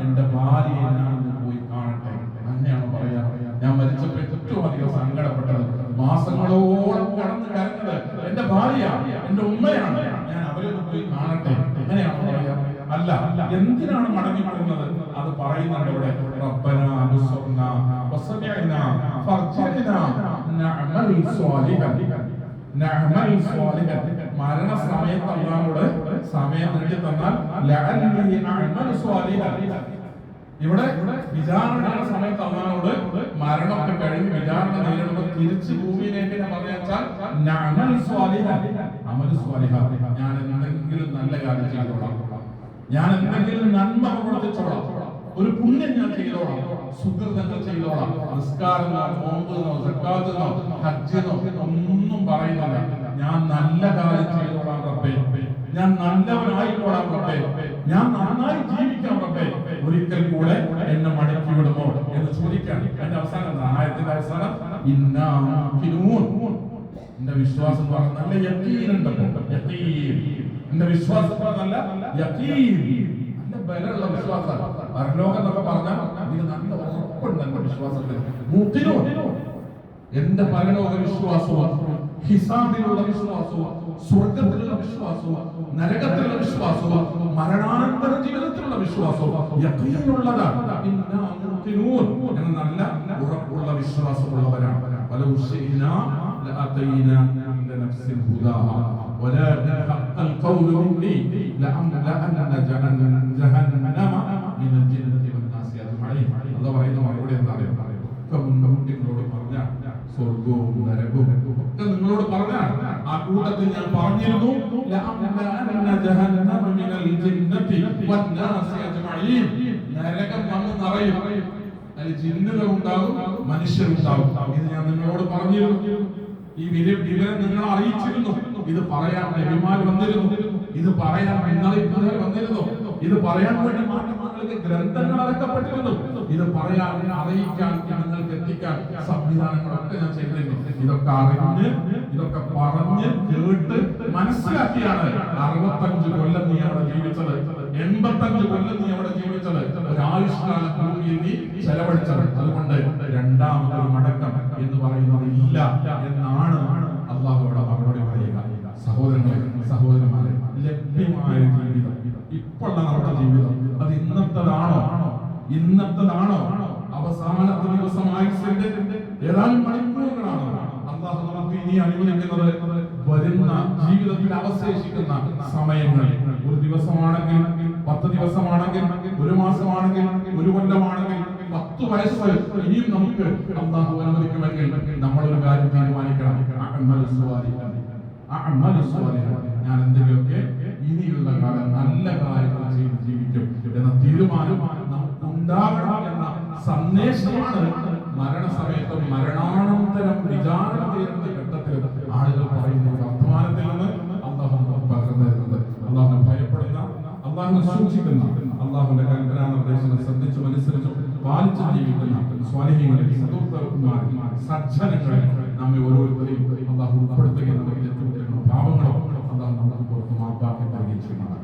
എന്റെ ഭാര്യയെ ഞാനൊന്ന് പോയി കാണട്ടെ. അങ്ങനെയാണോ പറയാ? ഞാൻ മരിച്ചപ്പോ ഏറ്റവും അധികം സങ്കടപ്പെട്ടത്, മാസങ്ങളോളം കടന്നു കരഞ്ഞത് എന്റെ ഭാര്യ, എന്റെ ഉമ്മയാണ്. ഞാൻ അവരെ ഒന്ന് പോയി കാണട്ടെ. അങ്ങനെയാണോ പറയാ? അല്ല. എന്തിനാണ് മടങ്ങി പോകുന്നത്? അത് പറയുന്നുണ്ട് ഇവിടെ. റബ്ബനാ അബ്സ്വർനാ വസമിഅനാ ഫർജിഅനാ നഅമൽ സ്വാലിഹൻ. നഅമൽ സ്വാലിഹൻ, മരണസമയത്ത് അല്ലാഹുവോട് സമയം നീട്ടി തന്നാൽ ലഅല്ലി അഅമൽ സ്വാലിഹൻ. ഇവിടെ വിചാരണയുടെ സമയത്ത് അല്ലാഹുവോട് മരണമൊക്കെ കഴിഞ്ഞ് വിചാരണ നേരിടുമ്പോൾ തിരിച്ച് ഭൂമിയിലേക്ക് പറഞ്ഞാൽ നഅമൽ സ്വാലിഹൻ, അമൽ സ്വാലിഹൻ, ഞാൻ എന്തെങ്കിലും നല്ല കാര്യം ചെയ്തോളാം, ഞാൻ എന്തെങ്കിലും നന്മ പ്രവർത്തിച്ചോളാം, ഒരു പുണ്യം ഞാൻ ചെയ്തോളാം, സുഹൃതങ്ങൾ ചെയ്തോളാം. നിസ്കാരമോ നോമ്പെന്നോ സക്കാത്തെന്നോ ഹജ്ജെന്നോ ഒന്നും പറയുന്നില്ല. ഞാൻ നല്ല കാര്യം ചെയ്തോളാം റബ്ബേ, ഞാൻ നല്ലവനായിക്കോളാം റബ്ബേ, ഞാൻ നന്നായി ജീവിക്കാം റബ്ബേ, ഒരിക്കൽ കൂടെ എന്നെ മടക്കി വിടുമോ എന്ന് ചോദിക്കാൻ. അതിന്റെ അവസാനം, ആയത്തിന്റെ അവസാനം, ഇന്നാ മുഖിനൂൻ. എന്റെ വിശ്വാസം നല്ല യഖീനുണ്ട്. എന്റെ വിശ്വാസം നല്ല യഖീൻ, നല്ല ബലമുള്ള വിശ്വാസം. പരലോകം എന്നൊക്കെ പറഞ്ഞാൽ ഇത് നല്ല ഉറപ്പുണ്ട് എന്റെ വിശ്വാസത്തിൽ. എന്റെ പരലോക വിശ്വാസവും ഹിസാബിലുള്ള വിശ്വാസവും സ്വർഗത്തിലുള്ള വിശ്വാസവും നരകത്തിലുള്ള വിശ്വാസവും മരണാനന്തര ജീവിതത്തിലുള്ള വിശ്വാസവും യഖീനുള്ളതാണ്. നല്ല ഉറപ്പുള്ള വിശ്വാസമുള്ളവരാണ്. ولكن حق القول مني لأملأن جهنم من الجنة والناس أجمعين. الله പറയുന്ന മറുപടി എന്താ അറിയാം? നിങ്ങളോട് പറഞ്ഞ സ്വർഗവും നരകവും ഒക്കെ നിങ്ങളോട് പറഞ്ഞ ആ കൂട്ടത്തിൽ ഞാൻ പറഞ്ഞിരുന്നു, നരകം വന്ന് നിറയും, അതിൽ ജിന്നുകൾ ഉണ്ടാകും, മനുഷ്യരുണ്ടാകും. ഇത് ഞാൻ നിങ്ങളോട് പറഞ്ഞിരുന്നു. ഈ വിവരം നിങ്ങൾ അറിയിച്ചിരുന്നു. ഇത് പറയാൻ നബിമാർ വന്നിരുന്നു, ഇത് പറയാൻ മുന്നറിയിപ്പുകൾ വന്നിരുന്നു, ഇത് പറയാൻ വേണ്ടി മാറ്റങ്ങൾക്ക് ഗ്രന്ഥങ്ങൾ ഇറക്കപ്പെട്ടിരുന്നു, ഇത് പറയാൻ അറിയിക്കാൻ നിങ്ങൾക്ക് എത്തിക്കാൻ സംവിധാനങ്ങളൊക്കെ ഞാൻ ചെയ്തിട്ടുണ്ട്. ഇതൊക്കെ അറിഞ്ഞ് ഇതൊക്കെ പറഞ്ഞ് കേട്ട് മനസ്സിലാക്കിയാണ് 65 കൊല്ലം നീ അവിടെ ജീവിച്ചത്, 85 കൊല്ലം നീ അവിടെ ജീവിച്ചത്, ഒരായുഷ്കാല ഭൂമിയിൽ നീ ചെലവഴിച്ചത്. അതുകൊണ്ട് രണ്ടാമതൊരു മടക്കം എന്ന് പറയുന്നത് ഇല്ല എന്നാണ് അള്ളാഹുവോട് മറുപടി പറയുക. സഹോദരങ്ങളെ, സഹോദരന്മാരെ, ലഭ്യമായ ജീവിതം, ഇപ്പോഴുള്ള നമ്മുടെ ജീവിതം അത് ഇന്നത്തതാണോ? അവസാനത്തെ ദിവസം ആയുസ്സിന്റെ ഏതാനും മണിക്കൂറുകളാണോ? അല്ലാഹു നമുക്ക് ഇനി അനുവദിക്കുന്നത് വരുന്ന ജീവിതത്തിൽ അവശേഷിക്കുന്ന സമയങ്ങൾ, ഒരു ദിവസമാണെങ്കിൽ, 10 ദിവസമാണെങ്കിൽ, ഒരു മാസമാണെങ്കിൽ, ഒരു കൊല്ലമാണെങ്കിൽ, 10 വയസ്സ് ഇനിയും നമുക്ക് അല്ലാഹു അനുവദിക്കുമെങ്കിൽ നമ്മളൊരു കാര്യം തീരുമാനിക്കണം. ഞാൻ എന്തെങ്കിലുമൊക്കെ ഇനിയുള്ള കാലം നല്ല കാര്യങ്ങൾ ചെയ്ത് ജീവിക്കും എന്ന തീരുമാനം നമുക്ക് ഉണ്ടാകണം എന്ന സന്ദേശമാണ് മരണസമയത്തും മരണാനന്തരം വിചാരണ ചെയ്യുന്ന ഘട്ടത്തിലും ആളുകൾ പറയുന്ന വർത്തമാനത്തിൽ നിന്ന് അല്ലാഹു നമുക്ക് പകർന്നു തരുന്നത്. അല്ലാഹുവിനെ ഭയപ്പെടുന്ന, അല്ലാഹുവിനെ സൂക്ഷിക്കുന്ന, അല്ലാഹുവിന്റെ കൽപ്പനാ നിർദ്ദേശങ്ങൾ ശ്രദ്ധിച്ചു മനസ്സിലാക്കി പാലിച്ചു ജീവിക്കുന്ന സ്വാലിഹീങ്ങളിൽ, സദുർത്തമാരിൽ, സജ്ജനങ്ങളിൽ നമ്മെ ഓരോരുത്തരെയും അല്ലാഹു ഉൾപ്പെടുത്തുകയും നമുക്ക് തെറ്റുകുറ്റങ്ങളും പാപങ്ങളും അല്ലാഹു നമുക്ക് പുറത്ത് മാപ്പാക്കി തരികയും ചെയ്യുന്നതാണ്.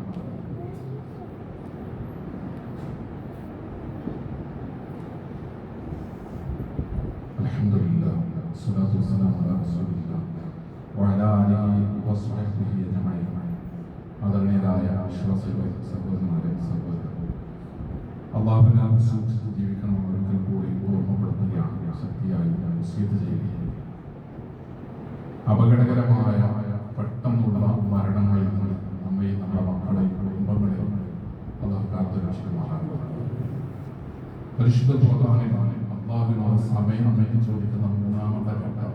അൽഹംദുലില്ലാഹ് വസ്സലാത്തു വസ്സലാമു അലാ റസൂലില്ലാഹ് വഅലാ ആലിഹി വസ്ഹബിഹി അജ്മഈൻ. ആദരണീയരായ വിശ്വാസികളെ, സഹോദരന്മാരെ, സഹോദരന്മാരെ, അല്ലാഹുവിനെ സൂക്ഷിച്ച് ജീവിക്കണം. ഒരിക്കൽ കൂടി ഓർമ്മപ്പെടുത്തുകയാണ്, ശക്തിയായി വസിയത്ത് ചെയ്യുകയാണ്. അപകടകരമായ പെട്ടെന്നുള്ള മരണങ്ങളിൽ നിന്ന് നമ്മയും നമ്മുടെ മക്കളെയും കുടുംബങ്ങളെയും അല്ലാഹു കാത്തുരക്ഷിക്കുമാറാകട്ടെ. പരിശുദ്ധ ഖുർആനിൽ അല്ലാഹുവിനോട് സമയം നമ്മെ ചോദിക്കുന്ന 3-ാമത്തെ ഘട്ടം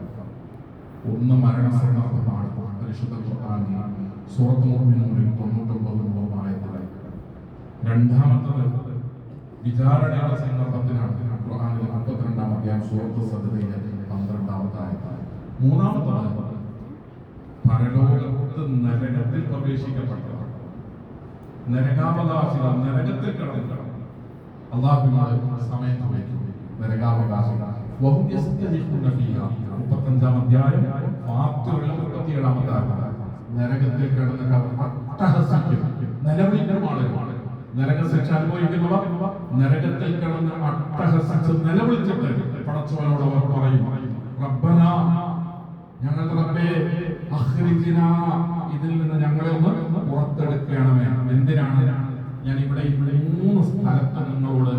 ഒന്ന് മരണസന്ദർഭമാണ്. പരിശുദ്ധ ഖുർആനിൽ സൂറത്തുൽ മുഅ്മിനൂനിൽ 99 ആയത്തുകൾ. രണ്ടാമത്തത് വിചാരണയുടെ സന്ദർഭത്തിലാണ്. ഖുർആനിൽ 52-ാം അധ്യായം സൂറത്തുൽ സജ്ദയിലെ 12-ാമത്തെ ആയത്ത്. മൂന്നാമത്തത് പരലോകത്ത് നരകത്തിൽ പ്രവേശിക്കപ്പെട്ടവർ, നരകാവകാശികൾ, നരകത്തിൽ കിടന്നു അല്ലാഹുവിനോട് സമയം ചോദിക്കും. നരകാവകാശികൾ 35-ാം അധ്യായം ഫാത്തിഹയുടെ 37-ാമത്തെ ആയത്ത്. നരകത്തിൽ കിടന്ന് അട്ടഹസിക്കും, നിലവിളിക്കും ആളുകൾ. നരകശിക്ഷ അനുഭവിക്കുന്നവർ നരകത്തിൽ കിടന്ന് അട്ടഹസിച്ച് നിലവിളിച്ചിട്ട് പടച്ചവനോട് അവർ പറയും, റബ്ബന, ഞങ്ങളുടെ റബ്ബേ, അഖ്രിജ്നാ, ഇതിൽ നിന്ന് ഞങ്ങളെ ഒന്ന് പുറത്തെടുക്കണമേ. എന്തിനാണ് ഞാൻ ഇവിടെ 3 സ്ഥലത്ത് നിങ്ങളോട്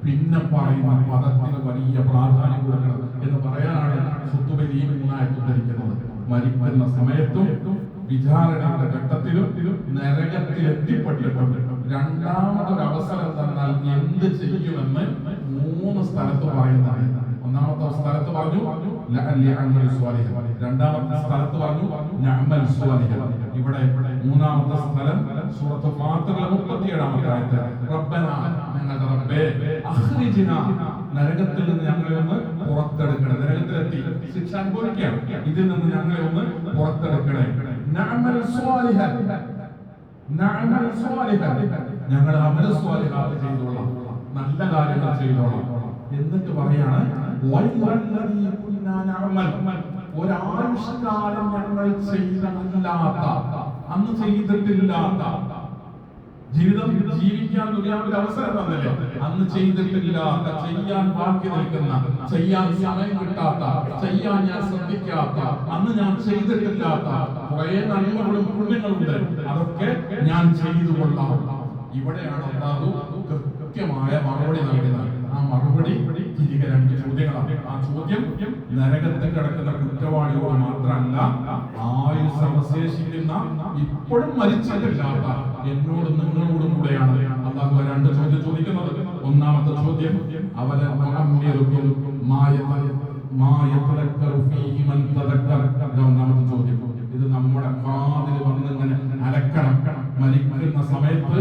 പിന്നെ പറയുന്ന പദത്തിന് വലിയ പ്രാധാന്യം കൊടുക്കണം എന്ന് പറയാനാണ് ഖുതുബയിൽ ഉദ്ധരിക്കുന്നത്. മരിക്കുന്ന സമയത്തും വിചാരണയുടെ ഘട്ടത്തിലും നരകത്തിൽ എത്തിപ്പെട്ടിട്ടുണ്ട്. രണ്ടാമതൊരു അവസരം തന്നാൽ എന്ത് ചെയ്യുമെന്ന് 3 സ്ഥലത്ത് പറയുന്നത്. ഒന്നാമത്തെ സ്ഥലത്ത് പറഞ്ഞു രണ്ടാമത്തെ സ്ഥലത്ത് പറഞ്ഞു നഅമൽ സ്വാലിഹൻ. ഇവിടെ മൂന്നാമത്തെ സ്ഥലം സൂറത്തുൽ ഫാത്തിഹ 37-ാമത്തെ ആയത്ത്. റബ്ബന, ഞങ്ങളുടെ റബ്ബേ, അഖ്രിജ്നാ, നരകത്തിൽ നിന്ന് ഞങ്ങളെ ഒന്ന് പുറത്തെടുക്കണേ. നരകത്തിലെത്തി ശിക്ഷ അനുഭവിക്കുകയാണ്, ഇതിൽ നിന്ന് ഞങ്ങളെ ഒന്ന് പുറത്തെടുക്കണേ. നഅമൽ സ്വാലിഹൻ, നഅമൽ സ്വാലിഹൻ, ഞങ്ങൾ അമൽ സ്വാലിഹാത്ത് ചെയ്തോളാം, നല്ല കാര്യങ്ങൾ ചെയ്തോളാം. എന്നിട്ട് പറയാണ് ഒരാവിഷ്കാരം ഞങ്ങൾ ചെയ്തിട്ടില്ലാത്ത, അന്ന് ചെയ്തിട്ടില്ലാത്ത, ജീവിതം ജീവിക്കാൻ ദുനിയാവിൽ അവസരം തന്നല്ലേ, അന്ന് ചെയ്തിട്ടില്ലാത്ത, ചെയ്യാൻ ബാക്കി നിൽക്കുന്ന, ചെയ്യാൻ സമയം കിട്ടാത്ത, ചെയ്യാൻ ഞാൻ ശ്രദ്ധിക്കാത്ത, അന്ന് ഞാൻ ചെയ്തിട്ടില്ലാത്ത കുറെ നന്മകളും പുണ്യങ്ങളുണ്ട്, അതൊക്കെ ഞാൻ ചെയ്തു കൊള്ളാം. ഇവിടെയാണ് അല്ലാഹു കൃത്യമായ മറുപടി നൽകുന്നത്. ആ മറുപടി തിരികെ 2 ചോദ്യങ്ങളാണ്. ആ ചോദ്യം നരകത്തിൽ കിടക്കുന്ന കുറ്റവാളിയോട് മാത്രമല്ല, ആയുസ് അവശേഷിക്കുന്ന, ഇപ്പോഴും മരിച്ചിട്ടില്ലാത്ത എന്നോടും നിങ്ങളോടും കൂടെയാണ് അല്ലാഹു 2 ചോദ്യം ചോദിക്കുന്നത്. ഒന്നാമത്തെ ചോദ്യം ഒന്നാമത്തെ ചോദ്യം ഇത് നമ്മുടെ കാതിൽ വന്നിങ്ങനെ അലക്കണം. മരിക്കുന്ന സമയത്ത്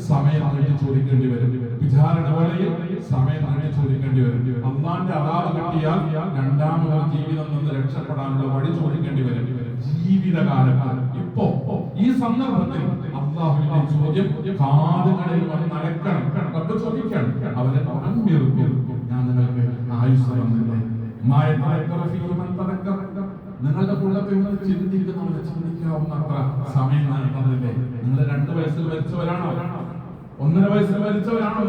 സമയം നീട്ടി ചോദിക്കേണ്ടി വരും. വിചാരണ വേളയിൽ സമയം നീട്ടി ചോദിക്കേണ്ടി വരും. അല്ലാഹുവിന്റെ അദാബ് കിട്ടിയാൽ രണ്ടാമതൊരു ജീവിതം നിന്ന് രക്ഷപ്പെടാനുള്ള വഴി ചോദിക്കേണ്ടി വരും. ജീവിതകാലത്ത് ഇപ്പോ ഈ സന്ദർഭത്തിൽ അല്ലാഹുവിന്റെ ചോദ്യം കാതുകളിൽ വന്ന് അലക്കണം. റബ്ബ് ചോദിക്കണം, അവരെ ഞാൻ നിങ്ങൾക്ക് ആയുസ് തന്നില്ലേ? നിങ്ങളുടെ കൂട്ടത്തിൽ നിന്ന് ചിന്തിക്കുന്നവരെ ചിന്തിക്കാവുന്ന അത്ര സമയം തന്നില്ലേ? നിങ്ങൾ 2 വയസ്സിൽ മരിച്ചവരാണോ? 1.5 വയസ്സിൽ മരിച്ചവരാണോ?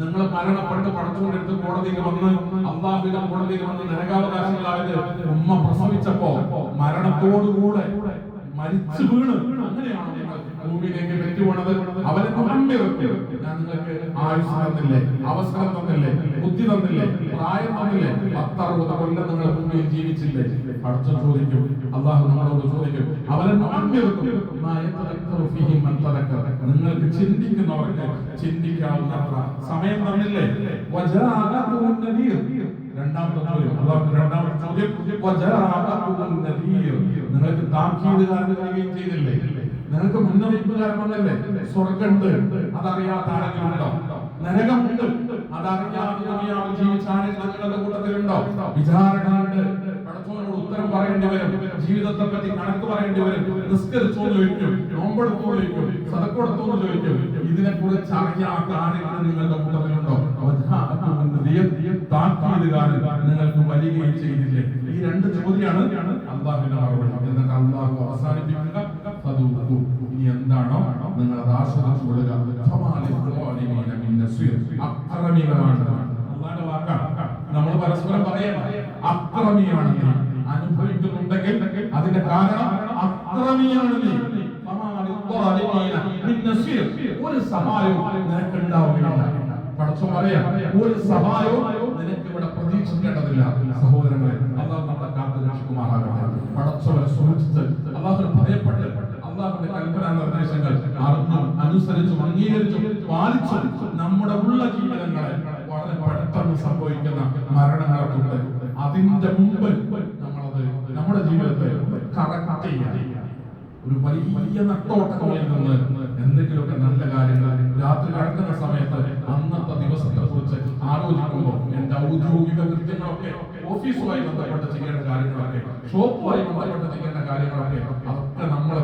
നിങ്ങൾ മരണപ്പെട്ട് പടച്ചുകൊണ്ടെടുത്ത് കോടതിയിൽ വന്ന്, അല്ലാഹുവിന്റെ കോടതിയിൽ വന്ന് നരകാവകാശികളായത് ഉമ്മ പ്രസവിച്ചപ്പോ മരണത്തോടുകൂടെ മരിച്ചു വീണ് അങ്ങനെയാണോ നിങ്ങൾ ഭൂമിയിലേക്ക് പെറ്റുപോണത്? അവനെ മുഹമ്മിറക്കും. ഞാൻ നിങ്ങൾക്ക് ആയുസ് തന്നില്ലേ, അവസരം തന്നില്ലേ, ബുദ്ധി തന്നില്ലേ, പ്രായം തന്നില്ലേ? 10-60 കൊല്ലം നിങ്ങൾ ഭൂമിയിൽ ജീവിച്ചില്ലേ? അടുത്ത ചോദിക്കും, അള്ളാഹു നമ്മളോട് ചോദിക്കും, അവനെ മുഹമ്മിറക്കും. നിങ്ങൾക്ക് ചിന്തിക്കുന്നവർക്ക് ചിന്തിക്കാവുന്നത്ര സമയം തന്നില്ലേ? രണ്ടാമത്തെ ചോദ്യം, അള്ളാഹുവിന്റെ രണ്ടാമത്തെ ചോദ്യം, നിങ്ങൾക്ക് താക്കീതുകാരൻ വരികയും ചെയ്തില്ലേ? നിങ്ങൾക്ക് മുന്നറിയിപ്പുകാരൻ വന്നില്ലേ? സ്വർഗമുണ്ട്, അതറിയാത്ത ആരെങ്കിലും ഉണ്ടോ? നരകമുണ്ട്, അതറിയാതെ ദുനിയാവിൽ ജീവിച്ച ആരെങ്കിലും നിങ്ങളുടെ കൂട്ടത്തിലുണ്ടോ? വിചാരണയുണ്ട്, പടച്ചവനോട് ഉത്തരം പറയേണ്ടി വരും, ജീവിതത്തെ പറ്റി കണക്ക് പറയേണ്ടി വരും, നിസ്കരിച്ചോന്ന് ചോദിക്കും, നോമ്പെടുത്തോന്ന് ചോദിക്കും, സദഖ ചോദിക്കും. ഇതിനെ കുറിച്ച് അറിയാത്ത ആരെങ്കിലും നിങ്ങളുടെ കൂട്ടത്തിലുണ്ടോ? താക്കീതുകാരൻ നിങ്ങൾക്ക് വരികയും ചെയ്തില്ലേ? ഈ രണ്ട് ചോദ്യമാണ് അള്ളാഹുവിന്റെ മറുപടി. എന്നിട്ട് അള്ളാഹു അവസാനിപ്പിക്കുക, ഇനി എന്താണോ നിങ്ങൾ അത് ആസ്വദിച്ചു കൊള്ളുക. അള്ളാഹുവിന്റെ വാക്കാണ്, നമ്മൾ പരസ്പരം പറയാം, അക്രമിയാണ് നീ അനുഭവിക്കുന്നുണ്ടെങ്കിൽ അതിന്റെ കാരണം അക്രമിയാണ് നീ. ഒരു സഹായവും നിനക്ക് ഉണ്ടാവുകയില്ല. പടച്ചോൻ പറയാം, ഒരു സഹായവും നിനക്ക് ഇവിടെ പ്രതീക്ഷിക്കേണ്ടതില്ല. സഹോദരങ്ങളെ, അള്ളാഹു നമ്മളെ കാത്തു രക്ഷിക്കുമാറാകട്ടെ. പടച്ചവനെ സൂക്ഷിച്ച് അള്ളാഹുവിനെ ഭയപ്പെട്ട് അള്ളാഹുവിന്റെ കൽപ്പന നിർദ്ദേശങ്ങൾ അറിഞ്ഞും അനുസരിച്ചും അംഗീകരിച്ചും പാലിച്ചും നമ്മുടെ ഉള്ള ജീവിതങ്ങളെ വളരെ പെട്ടെന്ന് സംഭവിക്കുന്ന മരണങ്ങളൊക്കെ അതിന്റെ മുമ്പ് നമ്മളത് നമ്മുടെ ജീവിതത്തെ കറക്റ്റ് ചെയ്യാൻ ഒരു വലിയ നട്ടോട്ടങ്ങളിൽ നിന്ന് എന്തെങ്കിലുമൊക്കെ നല്ല കാര്യങ്ങൾ രാത്രി കിടക്കുന്ന സമയത്ത് അന്നത്തെ ദിവസത്തെ കുറിച്ച് ആലോചിക്കുമ്പോൾ എന്റെ ഔദ്യോഗിക കൃത്യങ്ങളൊക്കെ ഓഫീസുമായി ബന്ധപ്പെട്ട് ചെയ്യേണ്ട കാര്യങ്ങളൊക്കെ ഷോപ്പുമായി ബന്ധപ്പെട്ട് ചെയ്യേണ്ട കാര്യങ്ങളൊക്കെ അതൊക്കെ നമ്മളെ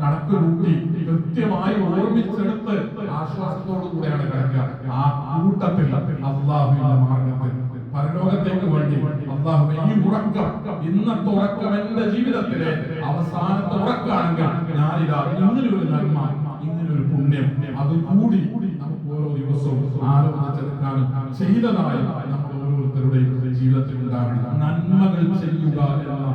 കണക്ക് കൂട്ടി കൃത്യമായി ഓർമ്മിച്ചെടുത്ത് ആശ്വാസത്തോടു കൂടെയാണ് കിടക്കുക. ആ കൂട്ടത്തിൽ അള്ളാഹുവിന്റെ മാർഗത്തിൽ പരലോകത്തേക്ക് വേണ്ടി അള്ളാഹുവേ ഈ ഉറക്കം, ഇന്നത്തെ ഉറക്കം എന്റെ ജീവിതത്തിലെ അവസാനത്തെ ഉറക്കാണെങ്കിൽ ഞാനിതാ ഇങ്ങനൊരു നന്മ, ഇങ്ങനൊരു പുണ്യം അത് കൂടി നമുക്ക് ഓരോ ദിവസവും ആലോചിച്ചെടുക്കാനും ചെയ്തതായി നമ്മുടെ ഓരോരുത്തരുടെയും ജീവിതത്തിൽ ഉണ്ടാകണം. നന്മകൾ ചെയ്യുക എന്ന,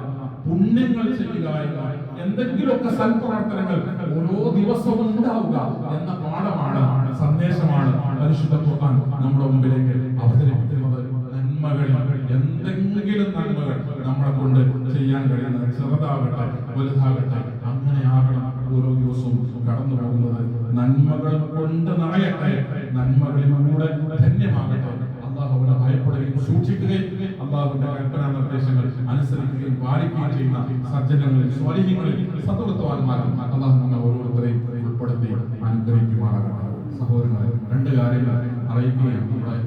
പുണ്യങ്ങൾ ചെയ്യുക എന്ന, എന്തെങ്കിലുമൊക്കെ സൽപ്രവർത്തനങ്ങൾ ഓരോ ദിവസവും ഉണ്ടാവുക എന്ന പാഠമാണ്, സന്ദേശമാണ് പരിശുദ്ധ ഖുർആൻ നമ്മുടെ മുമ്പിലേക്ക് അവതരിപ്പിക്കുന്നത്. നന്മകളിൽ എന്തെങ്കിലും നന്മകൾ നമ്മളെ കൊണ്ട് ചെയ്യാൻ കഴിയുന്ന, ചെറുതാകട്ടെ വലുതാകട്ടെ, അങ്ങനെ ആകണം ഓരോ ദിവസവും കടന്നു പോകുന്നത്. നന്മകൾ കൊണ്ട് നിറയട്ടെ, നന്മകളിലൂടെ ധന്യമാകട്ടെ. അള്ളാഹുവിനെ ഭയപ്പെടുകയും സൂക്ഷിക്കുകയും അള്ളാഹുവിന്റെ കൽപ്പനാ നിർദ്ദേശങ്ങൾ അനുസരിക്കുകയും പാലിക്കുകയും ചെയ്യുന്ന സജ്ജനങ്ങളിൽ, സ്വാലിഹ്യങ്ങളിൽ, സദ്വൃത്തവാന്മാരിൽ അള്ളാഹു നമ്മെ ഓരോരുത്തരെയും ഉൾപ്പെടുത്തി അനുഗ്രഹിക്കുമാറാകട്ടെ. സഹോദരങ്ങളെ, രണ്ട് കാര്യങ്ങൾ അറിയിക്കുകയാണ്. നമ്മുടെ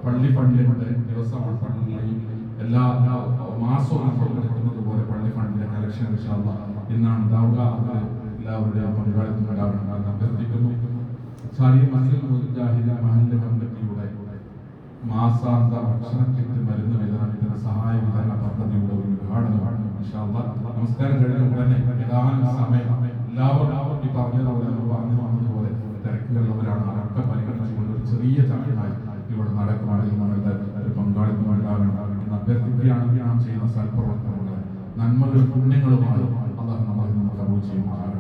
പള്ളി ഫണ്ടിന്റെ ദിവസമാണ്. പള്ളിയിൽ എല്ലാ മാസവും നമ്മൾ എടുക്കുന്നത് പോലെ പള്ളി ഫണ്ടിന്റെ കളക്ഷൻ ഇന്നാണ് ഉണ്ടാവുക. അത് എല്ലാവരുടെയും പങ്കാളിത്തം ഉണ്ടാവണമെന്ന് അഭ്യർത്ഥിക്കുന്നു. മാസാന്ത ഭക്ഷണ കിറ്റ് മരുന്ന് വിതരണത്തിന് സഹായ വിതരണ പദ്ധതിയുടെ ഒരു ഉദ്ഘാടനമാണ്. നമസ്കാരം കഴിഞ്ഞ ഉടനെ ഏതാനും സമയം എല്ലാവരും ഈ പറഞ്ഞതുപോലെ പറഞ്ഞു വന്നതുപോലെ തിരക്കുകളുള്ളവരാണ്. അതൊക്കെ പരിഗണിച്ചുകൊണ്ട് ഒരു ചെറിയ ചടങ്ങായി ഇവിടെ നടക്കുവാണെങ്കിൽ നമ്മളുടെ ഒരു പങ്കാളിത്തം ഉണ്ടാകണം എന്ന് അഭ്യർത്ഥിക്കുകയാണ്. നാം ചെയ്യുന്ന സൽപ്രവർത്തനങ്ങളെ നന്മകളും പുണ്യങ്ങളുമായി അള്ളാഹു നമ്മളെ കബൂൽ ചെയ്യുമാറാകട്ടെ.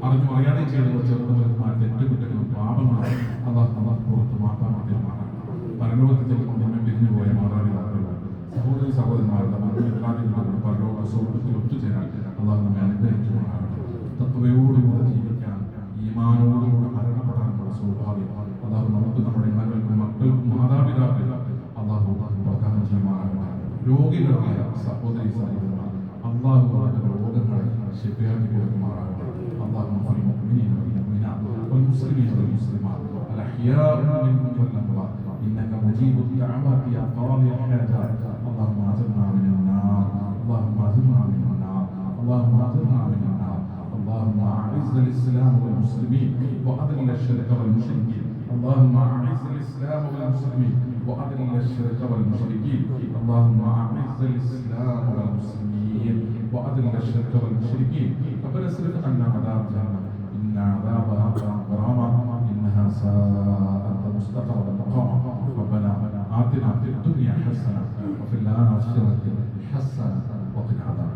അറിഞ്ഞു അറിയാതെ ചെയ്തവർ ചെറുതുമാർ തെറ്റുകുറ്റങ്ങളും പാപങ്ങളും അള്ളാഹു നമുക്ക് പുറത്ത് മാറ്റാമാറാകട്ടെ. പരലോകത്തിൽ നമ്മെ പിരിഞ്ഞു പോയ മാതാപിതാക്കളുടെ സഹോദരി സഹോദരന്മാരുടെ മരണമില്ലാതെ പരലോക സൗഹൃദത്തിൽ ഒത്തുചേരാൻ അള്ളാഹു നമ്മെ അനുഗ്രഹിക്കുമാറാകട്ടെ. തത്വയോടുകൂടെ ജീവിക്കാൻ, ഈമാനോടുകൂടെ മരണപ്പെടാനുള്ള സൗഭാഗ്യം അള്ളാഹു നമുക്ക്, നമ്മുടെ ഇണകൾക്കും മക്കൾക്കും മാതാപിതാക്കൾക്കും അള്ളാഹു പ്രദാനം ചെയ്യുമാറാകട്ടെ. രോഗികളായ സഹോദരി സഹോദരന്മാർ അള്ളാഹു അവരുടെ രോഗങ്ങളെ ശിഫയാക്കി കൊടുക്കുമാറാകട്ടെ. അള്ളാഹു والمسلمين والمسلمات الأحياء منهم والأموات إنك مجيب الدعوات يا قاضي الحاجات. اللهم أجرنا من النار، اللهم أجرنا من النار، اللهم أجرنا من النار. اللهم أعز الإسلام والمسلمين وأذل الشرك والمشركين. اللهم أعز الإسلام والمسلمين وأذل الشرك والمشركين. اللهم أعز الإسلام والمسلمين وأذل الشرك والمشركين. ربنا اصرف عنا عذاب جهنم إن عذابها كان غراما إنها ساءت مستقرا مقاما. ربنا آتنا في الدنيا حسنة وفي الآخرة حسنة وقنا عذاب